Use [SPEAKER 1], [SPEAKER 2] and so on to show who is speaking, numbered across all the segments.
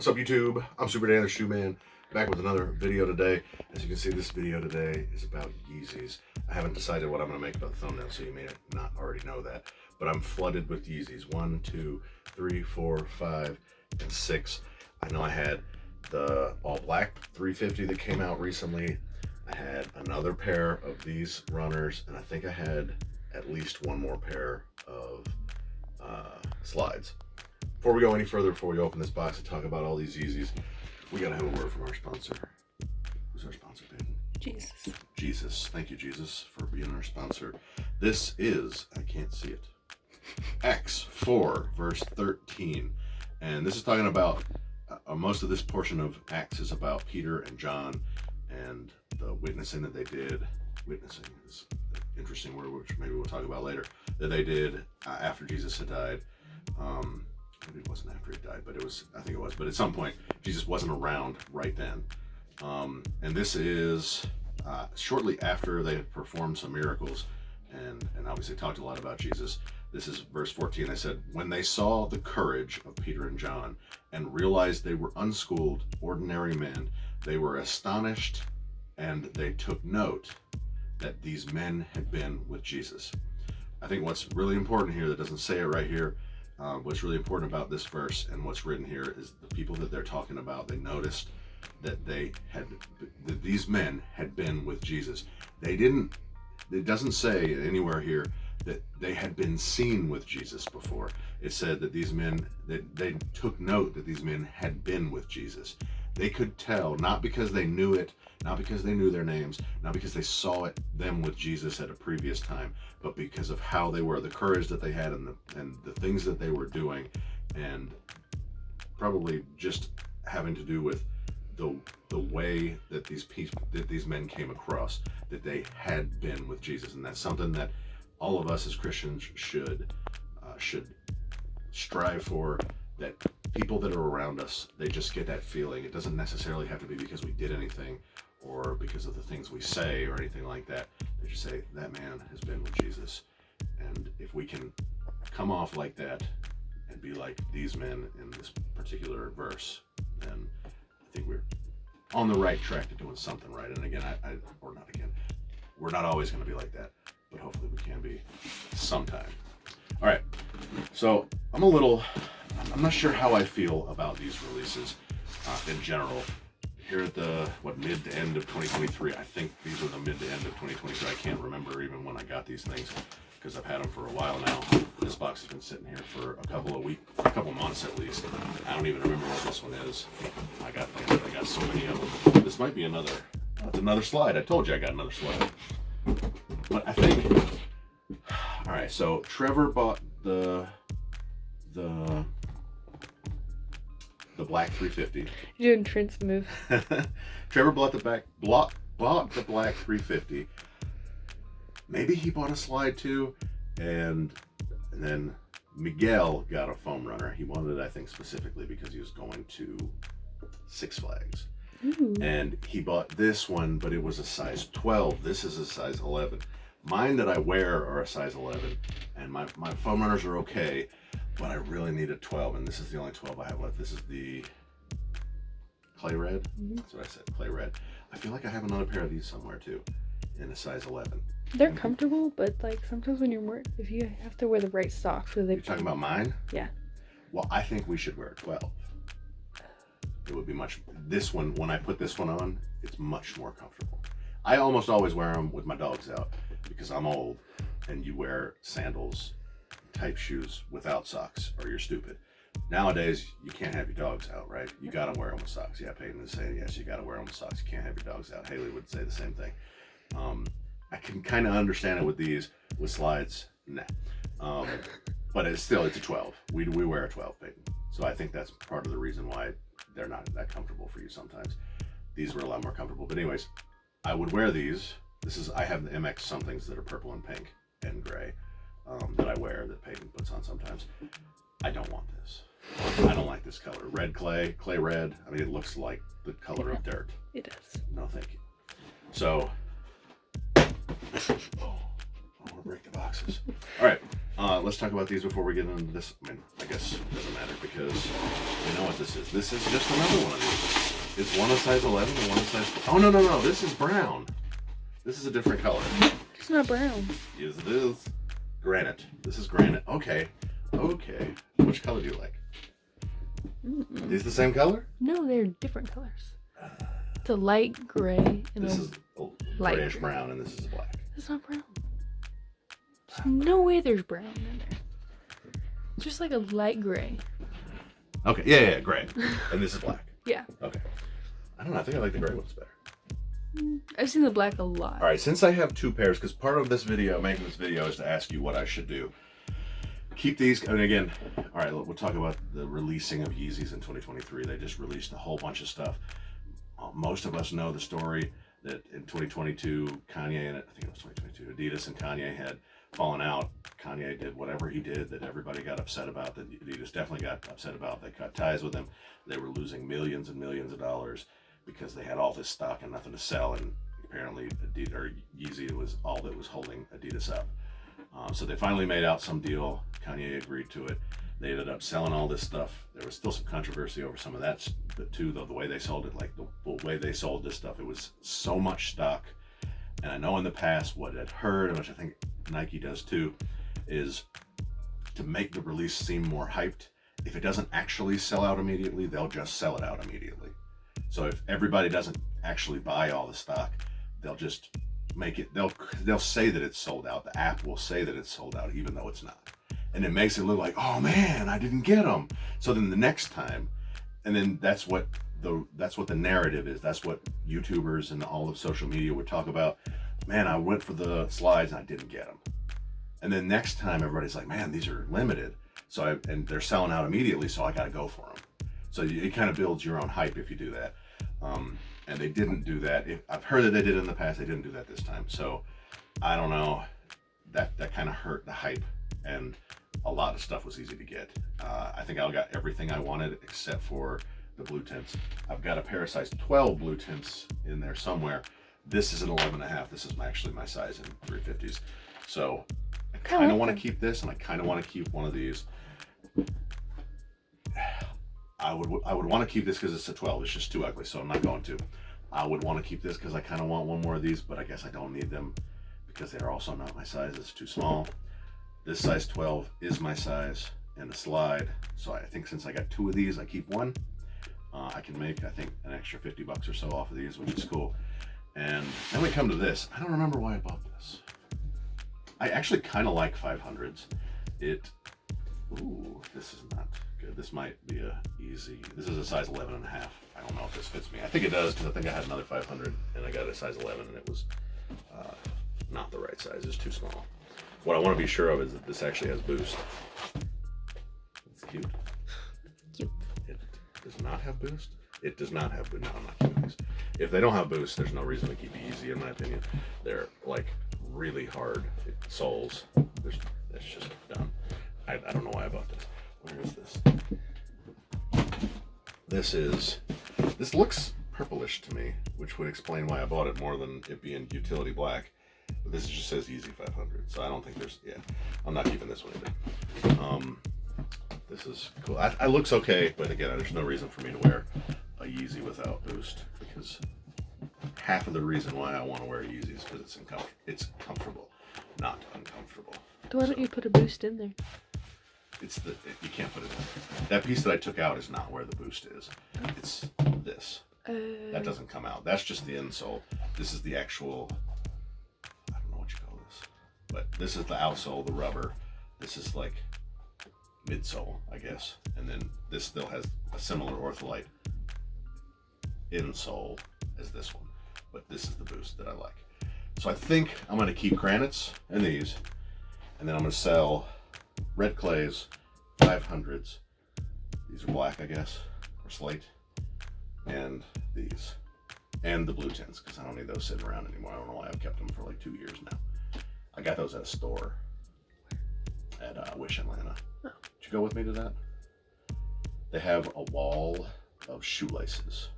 [SPEAKER 1] What's up, YouTube? I'm Super Dan the Shoe Man, back with another video today. As you can see, this video today is about Yeezys. I haven't decided what I'm going to make about the thumbnail, so you may not already know that. But I'm flooded with Yeezys. 1, 2, 3, 4, 5, and 6. I know I had the all black 350 that came out recently. I had another pair of these runners, and I think I had at least one more pair of slides. Before we go any further, before we open this box and talk about all these Yeezys, we gotta have a word from our sponsor. Who's our sponsor, Peyton?
[SPEAKER 2] Jesus.
[SPEAKER 1] Jesus. Thank you, Jesus, for being our sponsor. This is, I can't see it, Acts 4, verse 13. And this is talking about, most of this portion of Acts is about Peter and John and the witnessing that they did. Witnessing is an interesting word, which maybe we'll talk about later, that they did after Jesus had died. Maybe it wasn't after he died, but it was, I think it was, but at some point, Jesus wasn't around right then. And this is shortly after they had performed some miracles and obviously talked a lot about Jesus. This is verse 14. They said, when they saw the courage of Peter and John and realized they were unschooled, ordinary men, they were astonished and they took note that these men had been with Jesus. I think what's really important here, that doesn't say it right here, what's really important about this verse and what's written here is the people that they're talking about. They noticed that that these men had been with Jesus. It doesn't say anywhere here that they had been seen with Jesus before. It said that these men, that they took note that these men had been with Jesus. They could tell, not because they knew it, not because they knew their names, not because they saw them with Jesus at a previous time, but because of how they were, the courage that they had, and the things that they were doing, and probably just having to do with the way that these men came across, that they had been with Jesus. And that's something that all of us as Christians should strive for, that people that are around us, they just get that feeling. It doesn't necessarily have to be because we did anything or because of the things we say or anything like that. They just say, that man has been with Jesus. And if we can come off like that and be like these men in this particular verse, then I think we're on the right track to doing something right. And again, we're not always going to be like that, but hopefully we can be sometime. All right, so I'm not sure how I feel about these releases in general. Here at the mid to end of 2023, I think these are the mid to end of 2023. I can't remember even when I got these things because I've had them for a while now. This box has been sitting here for a couple months at least. I don't even remember what this one is. I got so many of them. This might be another. It's another slide. I told you I got another slide. But I think. All right, so Trevor bought the black 350.
[SPEAKER 2] You're doing Trent's move.
[SPEAKER 1] Trevor bought the black 350. Maybe he bought a slide too, and then Miguel got a foam runner. He wanted it, I think, specifically because he was going to Six Flags.
[SPEAKER 2] Ooh.
[SPEAKER 1] And he bought this one, but it was a size 12. This is a size 11. Mine that I wear are a size 11, and my foam runners are okay, but I really need a 12, and this is the only 12 I have left. This is the clay red.
[SPEAKER 2] Mm-hmm.
[SPEAKER 1] That's what I said, clay red. I feel like I have another pair of these somewhere too, in a size 11.
[SPEAKER 2] They're comfortable, but like sometimes when if you have to wear the right socks,
[SPEAKER 1] You're talking about mine?
[SPEAKER 2] Yeah.
[SPEAKER 1] Well, I think we should wear a 12. It would be this one, when I put this one on, it's much more comfortable. I almost always wear them with my dogs out because I'm old, and you wear sandals type shoes without socks or you're stupid. Nowadays, you can't have your dogs out, right? You gotta wear them with socks. Yeah, Peyton is saying, yes, you gotta wear them with socks. You can't have your dogs out. Haley would say the same thing. I can kind of understand it with these. With slides, nah. But it's a 12. We wear a 12, Peyton. So I think that's part of the reason why they're not that comfortable for you sometimes. These were a lot more comfortable. But anyways, I would wear these. I have the MX somethings that are purple and pink and gray that I wear, that Peyton puts on sometimes. I don't want this. I don't like this color. Red clay red. I mean, it looks like the color of dirt.
[SPEAKER 2] It does.
[SPEAKER 1] No, thank you. So, I don't want to break the boxes. All right, let's talk about these before we get into this. I mean, I guess it doesn't matter because we know what this is. This is just another one of these. It's one a size 11 and one a size 12. Oh, no. This is brown. This is a different color.
[SPEAKER 2] It's not brown.
[SPEAKER 1] Yes, it is. Granite. This is granite. Okay. Which color do you like?
[SPEAKER 2] Mm-mm.
[SPEAKER 1] These the same color?
[SPEAKER 2] No, they're different colors. It's a light gray and
[SPEAKER 1] This
[SPEAKER 2] a
[SPEAKER 1] is a
[SPEAKER 2] light
[SPEAKER 1] grayish
[SPEAKER 2] gray.
[SPEAKER 1] brown, and this is black.
[SPEAKER 2] It's not brown. There's no way there's brown in there. It's just like a light gray.
[SPEAKER 1] Okay, yeah, gray. And this is black.
[SPEAKER 2] Yeah.
[SPEAKER 1] Okay. I don't know. I think I like the gray ones better.
[SPEAKER 2] I've seen the black a lot.
[SPEAKER 1] All right, since I have two pairs, because part of this video, making this video, is to ask you what I should do. Keep these, and again, all right, we'll talk about the releasing of Yeezys in 2023. They just released a whole bunch of stuff. Most of us know the story that in 2022, Kanye and I think it was 2022, Adidas and Kanye had fallen out. Kanye did whatever he did that everybody got upset about, that Adidas definitely got upset about. They cut ties with him. They were losing millions and millions of dollars because they had all this stock and nothing to sell, and apparently Adidas, or Yeezy was all that was holding Adidas up. So they finally made out some deal. Kanye agreed to it. They ended up selling all this stuff. There was still some controversy over some of that too, though, the way they sold it, like the way they sold this stuff, it was so much stock. And I know in the past what I'd heard, and which I think Nike does too, is to make the release seem more hyped. If it doesn't actually sell out immediately, they'll just sell it out immediately. So if everybody doesn't actually buy all the stock, they'll just make it, they'll say that it's sold out. The app will say that it's sold out even though it's not. And it makes it look like, oh man, I didn't get them. So then the next time, and then that's what the narrative is. That's what YouTubers and all of social media would talk about. Man, I went for the slides and I didn't get them. And then next time everybody's like, man, these are limited. And they're selling out immediately, so I got to go for them. So it kind of builds your own hype if you do that. And they didn't do that. I've heard that they did in the past. They didn't do that this time. So I don't know. That kind of hurt the hype, and a lot of stuff was easy to get. I think I got everything I wanted except for the blue tints. I've got a pair of size 12 blue tints in there somewhere. This is an 11.5. This is actually my size in 350s. So I kind of want to keep this, and I kind of want to keep one of these. I would want to keep this because it's a 12. It's just too ugly, so I'm not going to. I would want to keep this because I kind of want one more of these, but I guess I don't need them because they're also not my size. It's too small. This size 12 is my size in the slide, so I think since I got two of these, I keep one. I can make, I think, an extra $50 or so off of these, which is cool. And then we come to this. I don't remember why I bought this. I actually kind of like 500s. Ooh, this is not good. This might be a easy. This is a size 11.5. I don't know if this fits me. I think it does because I think I had another 500 and I got a size 11 and it was not the right size. It's too small. What I want to be sure of is that this actually has boost. It's cute.
[SPEAKER 2] Cute.
[SPEAKER 1] It does not have boost. It does not have boost. No, I'm not keeping these. If they don't have boost, there's no reason to keep Yeezy, in my opinion. They're like really hard soles. That's just dumb. I don't know why I bought this. Where is this? This looks purplish to me, which would explain why I bought it more than it being utility black. But this just says Yeezy 500, so I don't think there's, I'm not keeping this one either. This is cool. It looks okay, but again, there's no reason for me to wear a Yeezy without boost, because half of the reason why I want to wear a Yeezy is because it's comfortable, not uncomfortable.
[SPEAKER 2] Why don't you put a boost in there?
[SPEAKER 1] You can't put it in. That piece that I took out is not where the boost is. It's this. That doesn't come out. That's just the insole. This is the actual, I don't know what you call this, but this is the outsole, the rubber. This is like midsole, I guess. And then this still has a similar Ortholite insole as this one, but this is the boost that I like. So I think I'm going to keep granites and these, and then I'm going to sell red clays, 500s. These are black, I guess, or slate, and these, and the blue tints, because I don't need those sitting around anymore. I don't know why I've kept them for like 2 years now. I got those at a store at Wish Atlanta.
[SPEAKER 2] Oh.
[SPEAKER 1] Did you go with me to that? They have a wall of shoelaces.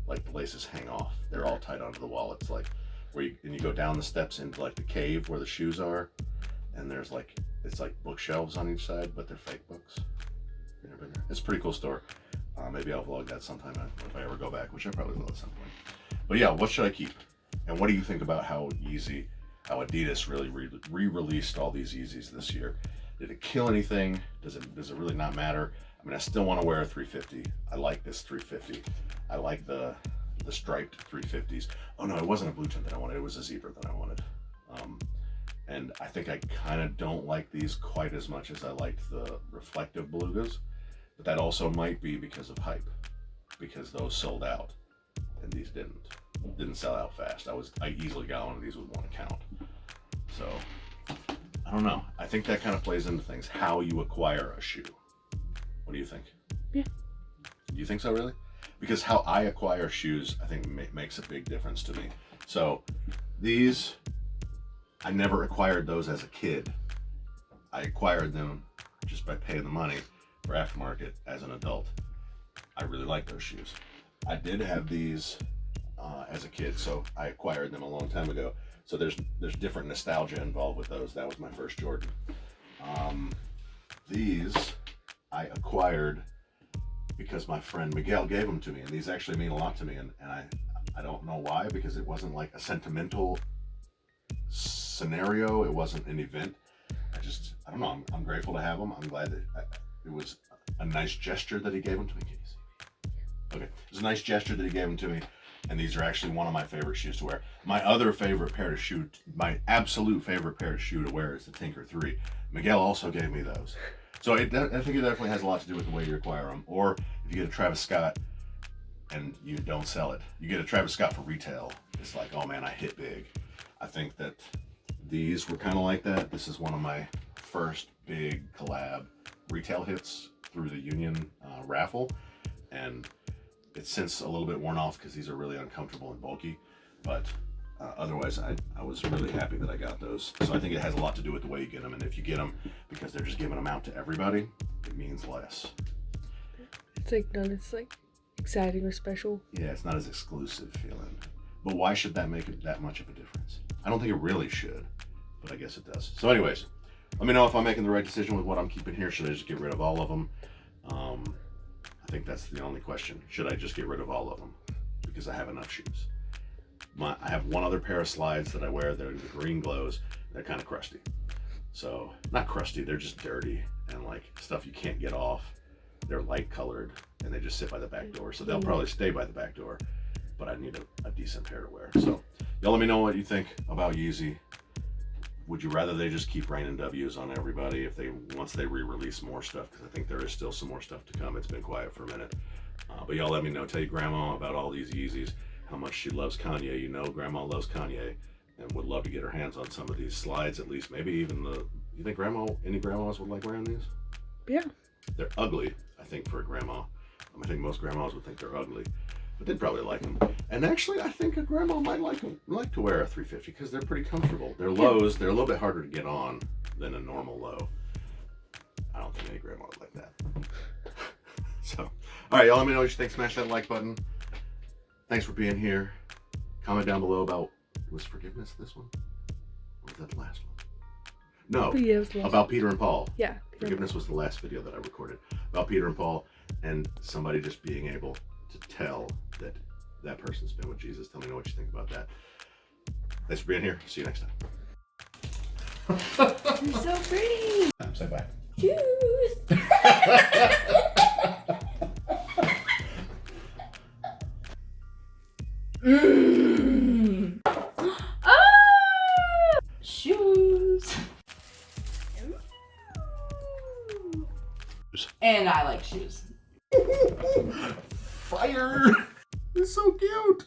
[SPEAKER 1] Like the laces hang off. They're all tied onto the wall. It's like where you go down the steps into like the cave where the shoes are, and there's like it's like bookshelves on each side, but they're fake books. You never been there? It's a pretty cool store. Maybe I'll vlog that sometime if I ever go back, which I probably will at some point. But yeah, what should I keep? And what do you think about how Adidas really re-released all these Yeezys this year? Did it kill anything? Does it really not matter? I mean, I still want to wear a 350. I like this 350. I like the striped 350s. Oh no, it wasn't a blue tint that I wanted. It was a zebra that I wanted. And I think I kind of don't like these quite as much as I liked the reflective belugas. But that also might be because of hype, because those sold out and these didn't sell out fast. I easily got one of these with one account. So I don't know. I think that kind of plays into things, how you acquire a shoe. What do you think?
[SPEAKER 2] Yeah.
[SPEAKER 1] Do you think so, really? Because how I acquire shoes, I think makes a big difference to me. So these, I never acquired those as a kid. I acquired them just by paying the money for aftermarket as an adult. I really like those shoes. I did have these as a kid, so I acquired them a long time ago. So there's different nostalgia involved with those. That was my first Jordan. These I acquired because my friend Miguel gave them to me, and these actually mean a lot to me, and I don't know why, because it wasn't like a sentimental scenario. It wasn't an event. I don't know. I'm grateful to have them. I'm glad that it was a nice gesture that he gave them to me. Okay, it was a nice gesture that he gave them to me, and these are actually one of my favorite shoes to wear. My absolute favorite pair of shoe to wear is the Tinker 3. Miguel also gave me those. So I think it definitely has a lot to do with the way you acquire them. Or if you get a Travis Scott and you don't sell it, you get a Travis Scott for retail, it's like, oh man, I hit big. I think that these were kind of like that. This is one of my first big collab retail hits through the Union raffle, and it's since a little bit worn off because these are really uncomfortable and bulky, but otherwise I was really happy that I got those. So I think it has a lot to do with the way you get them, and if you get them because they're just giving them out to everybody, it means less.
[SPEAKER 2] It's like not as like exciting or special.
[SPEAKER 1] Yeah, it's not as exclusive feeling. But why should that make it that much of a difference? I don't think it really should, but I guess it does. So anyways, let me know if I'm making the right decision with what I'm keeping here. Should I just get rid of all of them? I think that's the only question. Should I just get rid of all of them? Because I have enough shoes. I have one other pair of slides that I wear. They're the green glows. They're kind of crusty. So, not crusty, they're just dirty and like stuff you can't get off. They're light colored and they just sit by the back door. So they'll probably stay by the back door, but I need a decent pair to wear. So y'all let me know what you think about Yeezy. Would you rather they just keep raining W's on everybody once they re-release more stuff? Because I think there is still some more stuff to come. It's been quiet for a minute. But y'all let me know. Tell your grandma about all these Yeezys, how much she loves Kanye. You know grandma loves Kanye and would love to get her hands on some of these slides at least. Maybe even you think any grandmas would like wearing these?
[SPEAKER 2] Yeah.
[SPEAKER 1] They're ugly, I think, for a grandma. I think most grandmas would think they're ugly, but they'd probably like them. And actually, I think a grandma might like to wear a 350 because they're pretty comfortable. They're lows. They're a little bit harder to get on than a normal low. I don't think any grandma would like that. So, all right, y'all let me know what you think. Smash that like button. Thanks for being here. Comment down below about, was forgiveness this one? Or was that the last one? No,
[SPEAKER 2] Yeah,
[SPEAKER 1] about Peter and Paul.
[SPEAKER 2] Yeah.
[SPEAKER 1] Forgiveness was the last video that I recorded about Peter and Paul and somebody just being able to tell that person's been with Jesus. Tell me what you think about that. Thanks for being here. See you next time.
[SPEAKER 2] You're so pretty.
[SPEAKER 1] Say bye.
[SPEAKER 2] Choose. Ah! Shoes. And I like shoes.
[SPEAKER 1] Fire! It's so cute.